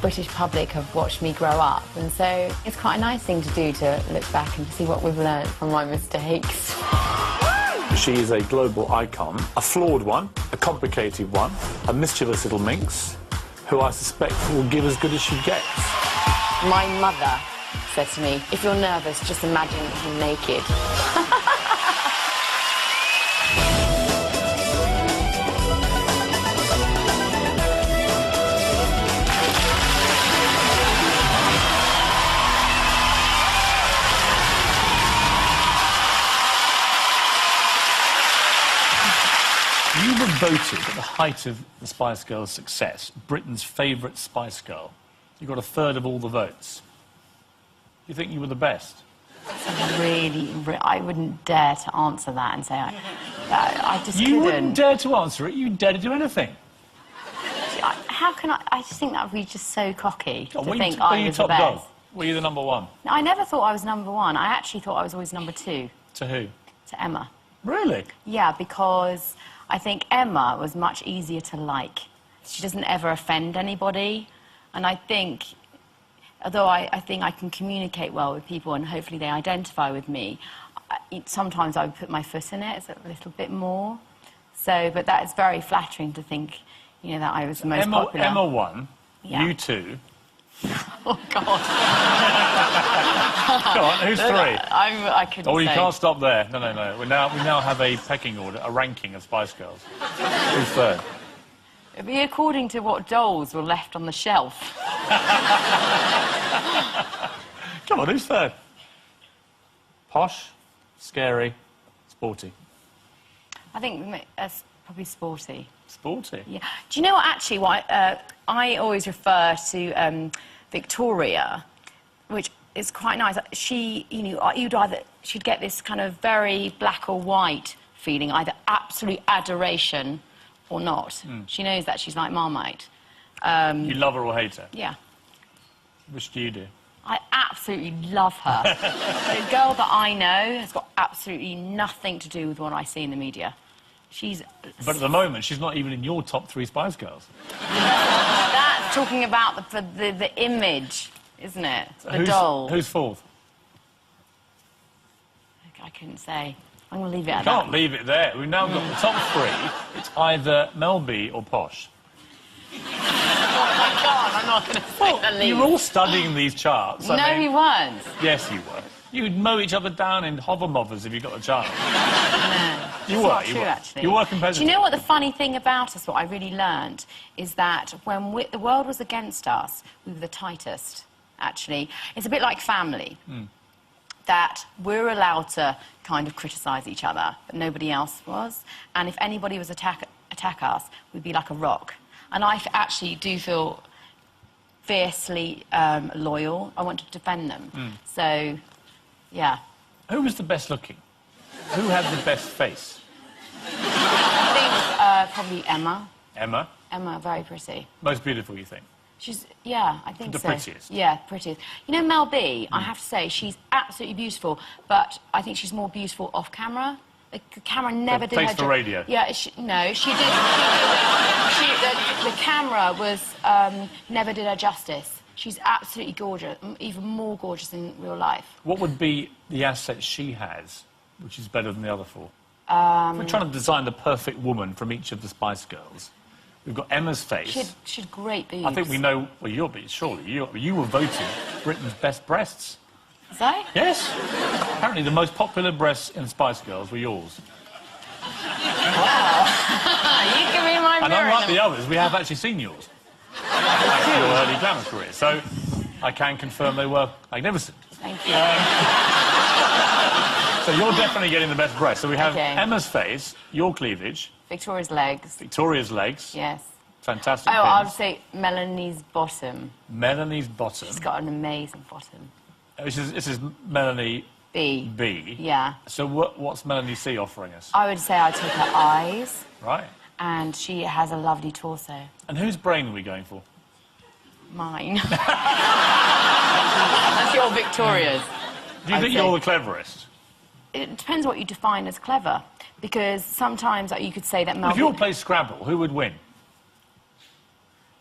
British public have watched me grow up, and so it's quite a nice thing to do, to look back and to see what we've learned from my mistakes. She is a global icon, a flawed one, a complicated one, a mischievous little minx, who I suspect will give as good as she gets. My mother said to me, if you're nervous, just imagine him naked. You were voted, at the height of the Spice Girls' success, Britain's favourite Spice Girl. You got a third of all the votes. You think you were the best? I wouldn't dare to answer that and say I just couldn't. You wouldn't dare to answer it? You'd dare to do anything? How can I? I just think that would be just so cocky to think were I you was the top best. dog? Were you the number one? No, I never thought I was number one. I actually thought I was always number two. To who? To Emma. Really? Yeah, because I think Emma was much easier to like. She doesn't ever offend anybody. And I think, although I think I can communicate well with people and hopefully they identify with me, sometimes I would put my foot in it a little bit more. So, but that is very flattering to think, you know, that I was the most popular. Emma won. Yeah. You two. Oh, God. Go on, who's three? I couldn't Oh, you say. can't stop there. No, no, no. We now have a pecking order, a ranking of Spice Girls. Who's third? It'd be according to what dolls were left on the shelf. Come on, who's third? Posh, scary, sporty. I think that's probably sporty. Sporty? Yeah. Do you know what, actually, I always refer to Victoria, which is quite nice. She, you know, she'd get this kind of very black or white feeling, either absolute adoration or not. She knows that she's like Marmite. You love her or hate her? Yeah. Which do you do? I absolutely love her. The girl that I know has got absolutely nothing to do with what I see in the media. She's... But at the moment, she's not even in your top 3 Spice Girls. That's talking about the image, isn't it? The doll. Who's fourth? I couldn't say. I'm going to leave it at that. Can't leave it there. We've now got the top 3. It's either Mel B or Posh. Oh, my God, I'm not going to say the least. You were all studying these charts. No, we weren't. Yes, you were. You'd mow each other down in hover-mothers if you got a chance. No. You It's were, not you true, were. actually. You were competitive. Do you know what the funny thing about us, what I really learned, is that when the world was against us, we were the tightest, actually. It's a bit like family, that we're allowed to kind of criticise each other, but nobody else was. And if anybody was attack us, we'd be like a rock. And I actually do feel fiercely loyal. I want to defend them. So, yeah. Who was the best looking? Who had the best face? I think probably Emma. Emma? Emma, very pretty. Most beautiful, you think? She's, yeah, I think The so. prettiest? Yeah, prettiest. You know, Mel B, I have to say, she's absolutely beautiful, but I think she's more beautiful off camera. The camera never did her Face for radio? Yeah, no, she did... the camera was... never did her justice. She's absolutely gorgeous, even more gorgeous in real life. What would be the asset she has, which is better than the other 4? We're trying to design the perfect woman from each of the Spice Girls. We've got Emma's face. She had great boobs. I think we know... Well, you'll be, surely. You were voted Britain's best breasts. Was I? Yes. Apparently the most popular breasts in Spice Girls were yours. Wow. You can read my And mirror. unlike the others, we have actually seen yours. Thanks to your early glamour career. So I can confirm they were magnificent. Thank you. So you're definitely getting the best breasts. So we have Okay. Emma's face, your cleavage, Victoria's legs. Victoria's legs. Yes. Fantastic Oh, I would pins. say Melanie's bottom. Melanie's bottom. She's got an amazing bottom. This is Melanie B. B. Yeah. So what's Melanie C offering us? I would say I took her eyes, Right. and she has a lovely torso. And whose brain are we going for? Mine. That's your Victoria's. Do you think you're the cleverest? It depends what you define as clever, because sometimes you could say that Mel... If you all play Scrabble, who would win?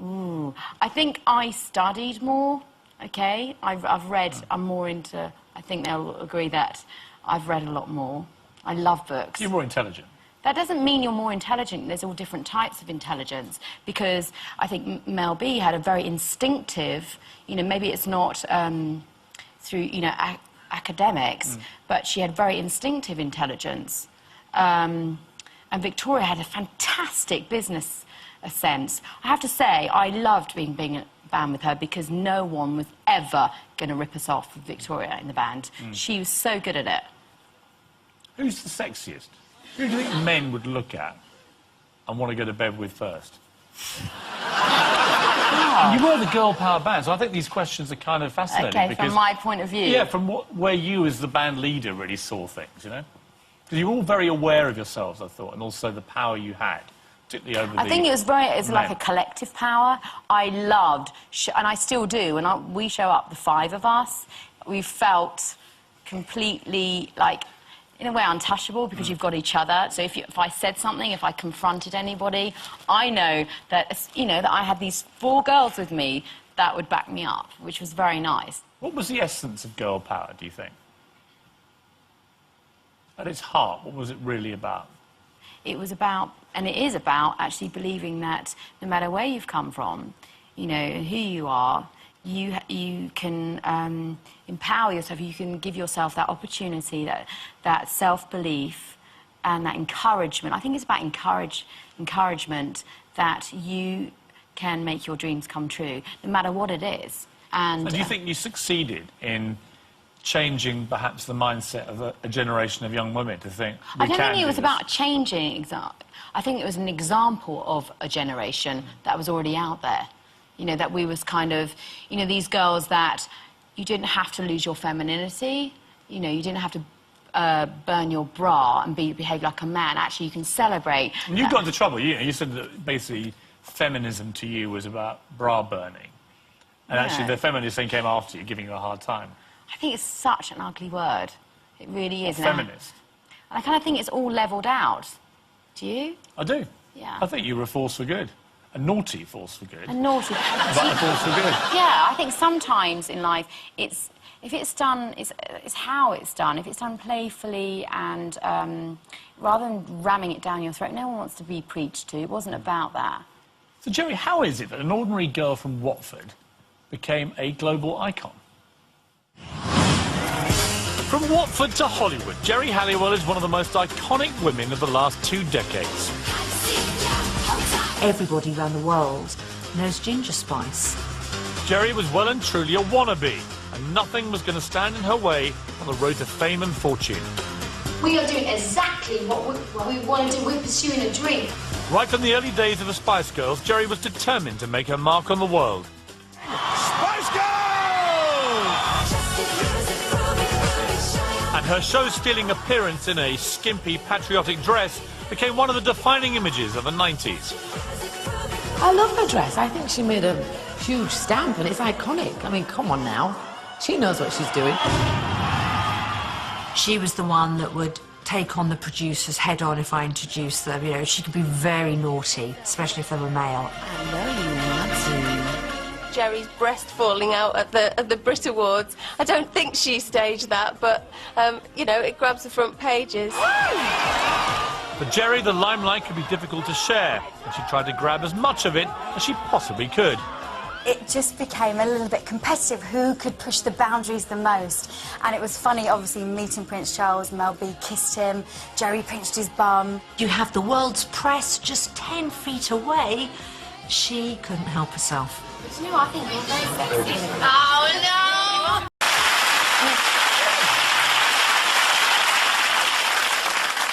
Ooh, I think I studied more, OK? I've read, I'm more into... I think they'll agree that I've read a lot more. I love books. You're more intelligent. That doesn't mean you're more intelligent. There's all different types of intelligence, because I think Mel B had a very instinctive, you know, maybe it's not through, you know, academics, but she had very instinctive intelligence. And Victoria had a fantastic business sense. I have to say, I loved being a band with her, because no one was ever going to rip us off with Victoria in the band. She was so good at it. Who's the sexiest? Who do you think men would look at and want to go to bed with first? You were the girl power band, so I think these questions are kind of fascinating. OK, from my point of view. Yeah, from where you as the band leader really saw things, you know? Because you were all very aware of yourselves, I thought, and also the power you had, particularly over I think it was like a collective power. I loved, and I still do, and we show up, the five of us, we felt completely, like, in a way untouchable, because you've got each other. So if I said something, if I confronted anybody, I know that, you know, that I had these 4 girls with me that would back me up, which was very nice. What was the essence of girl power, do you think? At its heart, what was it really about? It was about, and it is about, actually believing that no matter where you've come from, you know, who you are, you can empower yourself, you can give yourself that opportunity, that self-belief and that encouragement. I think it's about encouragement that you can make your dreams come true, no matter what it is. And do you think you succeeded in changing perhaps the mindset of a generation of young women to think I don't think it was about changing. I think it was an example of a generation that was already out there. You know, that we was kind of, you know, these girls that you didn't have to lose your femininity, you know, you didn't have to burn your bra and behave like a man. Actually, you can celebrate. And you got into trouble, you said that basically feminism to you was about bra burning. And actually the feminist thing came after you, giving you a hard time. I think it's such an ugly word. It really is. Feminist. And I kind of think it's all levelled out. Do you? I do. Yeah. I think you were a force for good. A naughty force for good. A naughty. But a force for good. Yeah, I think sometimes in life, if it's done, it's how it's done. If it's done playfully and rather than ramming it down your throat, no one wants to be preached to. It wasn't about that. So, Geri, how is it that an ordinary girl from Watford became a global icon? From Watford to Hollywood, Geri Halliwell is one of the most iconic women of the last 2 decades. Everybody around the world knows Ginger Spice. Geri was well and truly a wannabe, and nothing was going to stand in her way on the road to fame and fortune. We are doing exactly what we want to do. We're pursuing a dream. Right from the early days of the Spice Girls, Geri was determined to make her mark on the world. Spice Girls! And her show-stealing appearance in a skimpy, patriotic dress became one of the defining images of the 90s. I love her dress. I think she made a huge stamp and it's iconic. I mean, come on now. She knows what she's doing. She was the one that would take on the producers head on if I introduced them. You know, she could be very naughty, especially if they were male. I know you want to. Geri's breast falling out at the Brit Awards. I don't think she staged that, but, you know, it grabs the front pages. For Geri, the limelight could be difficult to share, and she tried to grab as much of it as she possibly could. It just became a little bit competitive, who could push the boundaries the most. And it was funny, obviously, meeting Prince Charles. Mel B kissed him, Geri pinched his bum. You have the world's press just 10 feet away. She couldn't help herself. But you know what? I think you're very sexy. Oh, no!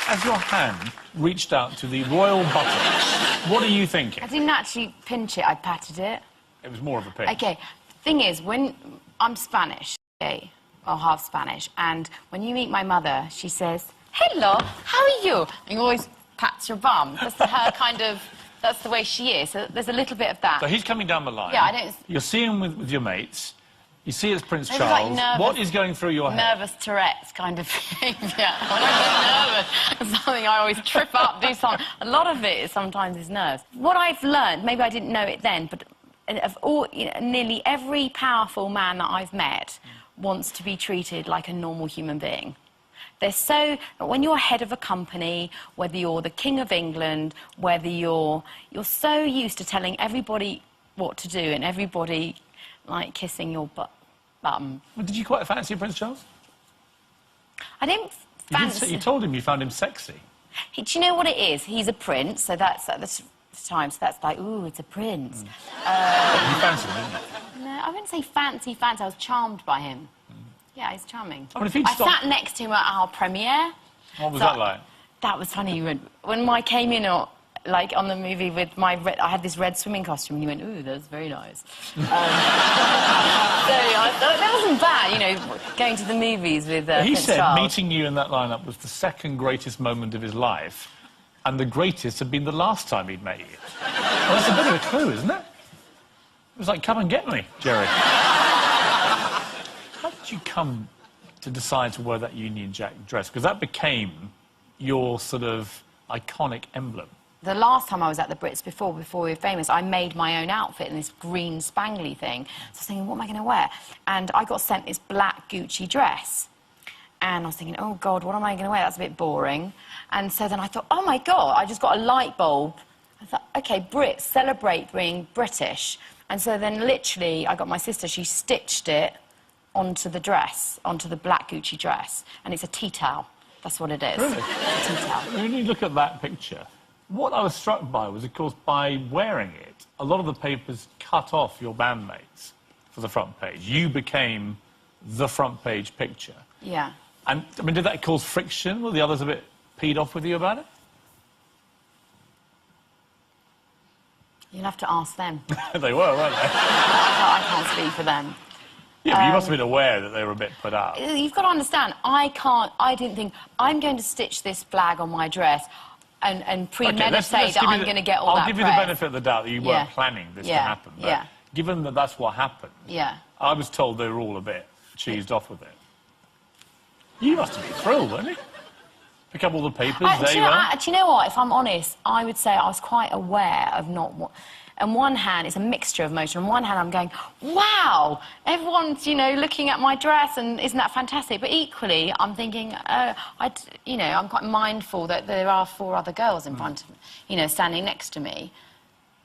As your hand reached out to the royal button, what are you thinking? I didn't actually pinch it, I patted it. It was more of a pinch. OK, the thing is, when I'm Spanish, okay, or half Spanish, and when you meet my mother, she says, hello, how are you? And you always pats your bum. That's her kind of, that's the way she is. So there's a little bit of that. So he's coming down the line. Yeah, I don't... You're seeing him with your mates. You see it's Prince It was Charles. like nervous, what is going through your head? Nervous Tourette's kind of behaviour. When I get nervous, it's something I always trip up, do something. A lot of it sometimes is nerves. What I've learned, maybe I didn't know it then, but of all, nearly every powerful man that I've met wants to be treated like a normal human being. They're so... When you're head of a company, whether you're the King of England, whether you're so used to telling everybody what to do and everybody, like, kissing your bum. Well, did you quite fancy Prince Charles? I didn't fancy... You told him you found him sexy. Do you know what it is? He's a prince, so that's at the time, so that's like, ooh, it's a prince. You fancied him, didn't you? No, I wouldn't say fancy. I was charmed by him. Yeah, he's charming. I mean, if he'd I stopped- sat next to him at our premiere. What was that like? That was funny. When I came in, like, on the movie with my I had this red swimming costume, and he went, ooh, that's very nice. So I thought that wasn't bad, going to the movies with He Prince said Charles. meeting you in that lineup was the second greatest moment of his life, and the greatest had been the last time he'd met you. Well, that's a bit of a clue, isn't it? It was like, come and get me, Geri. How did you come to decide to wear that Union Jack dress? Because that became your sort of iconic emblem. The last time I was at the Brits, before we were famous, I made my own outfit in this green spangly thing. So I was thinking, what am I going to wear? And I got sent this black Gucci dress. And I was thinking, oh, God, what am I going to wear? That's a bit boring. And so then I thought, oh, my God, I just got a light bulb. I thought, OK, Brits, celebrate being British. And so then, literally, I got my sister, she stitched it onto the dress, onto the black Gucci dress. And it's a tea towel. That's what it is. Really? It's a tea towel. When you look at that picture, what I was struck by was, of course, by wearing it, a lot of the papers cut off your bandmates for the front page. You became the front page picture. Yeah. And, I mean, did that cause friction? Were the others a bit peed off with you about it? You'll have to ask them. They were, weren't they? I can't speak for them. Yeah, but you must have been aware that they were a bit put out. You've got to understand, I didn't think, I'm going to stitch this flag on my dress and premeditate that I'm going to get all that I'll give you the benefit of the doubt that you weren't planning this to happen. But given that that's what happened, I was told they were all a bit cheesed off with it. You must have been thrilled, weren't you? Pick up all the papers, there you are. Do you know what? If I'm honest, I would say I was quite aware of not what... On one hand, it's a mixture of emotion. On one hand, I'm going, wow, everyone's, looking at my dress, and isn't that fantastic? But equally, I'm thinking, I'm quite mindful that there are 4 other girls in front of me, standing next to me.